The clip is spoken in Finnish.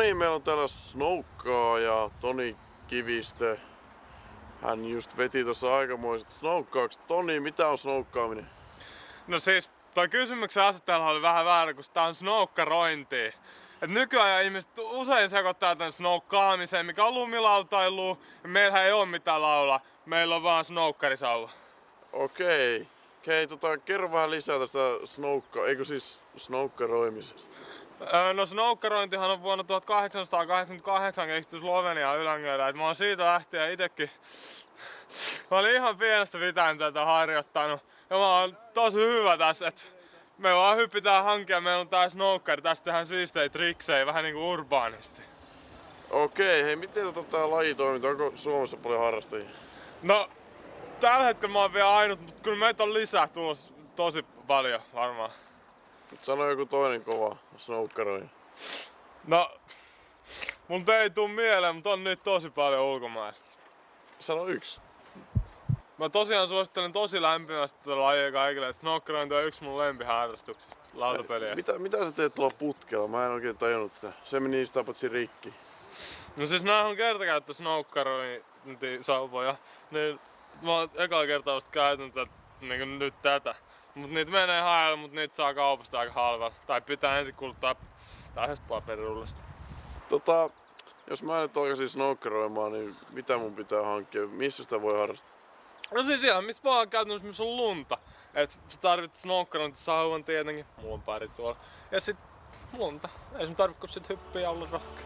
niin, meillä on täällä snoukkaa ja Toni Kivistö. Hän just veti tuossa aikamoiset snoukkaukset. Toni, mitä on snoukkaaminen? No siis, toi kysymyksen asettelu oli vähän väärä, kun tää on snoukkarointia. Et nykyään ihmiset usein sekoittaa tän snoukkaamiseen, mikä on lumilautailu. Ja meillähän ei oo mitään laulaa. Meillä on vaan snoukkarisauva. Okei. Kerro vähän lisää tästä snoukkaroimisesta. No snoukkarointihan on vuonna 1888 keksitty Slovenian Ylängöllä. Et mä oon siitä lähtien itekin. Mä olin ihan pienestä pitäen tätä harjoittanut. Ja mä oon tosi hyvä tässä, et me vaan hyppitään hankkia, meillä on tää snoukkari, tästä tehdään siistejä triksejä, vähän niinku urbaanisti. Okei, hei, miten tää laji toimii? Onko Suomessa paljon harrastajia? No, tällä hetkellä mä oon vielä ainut, mutta kyllä meitä on lisää tullut tosi paljon varmaan. Sano joku toinen kova snoukkaroija. No, mun ei tuu mieleen, mutta on nyt tosi paljon ulkomailla. Sano yksi. Mä tosiaan suosittelen tosi lämpimästi tätä lajia kaikille, että snoukkarointi on yksi mun lempiharrastuksista, lautapeliä. Mitä sä teet tuolla putkella? Mä en oikein tajunnut tätä. Se meni niistä tapatsi rikki. No siis nää on kertakäyttö snoukkarointisauvoja. Niin mä oon ekalla kertaa vasta käytän niinku nyt tätä. Mut niitä menee haella, mut niitä saa kaupasta aika halvalla. Tai pitää ensin kuluttaa 2,5 perirullasta. Jos mä nyt alkaisin snoukkaroimaan, niin mitä mun pitää hankkia? Missä sitä voi harrastaa? No siis ihan missä vaan käytännössä missä on lunta. Et sä tarvit snoukkarointisauvan tietenkin, mulla on pari tuolla. Ja sit lunta. Ei sun tarvitse kun sit hyppiä ja olla rohkea.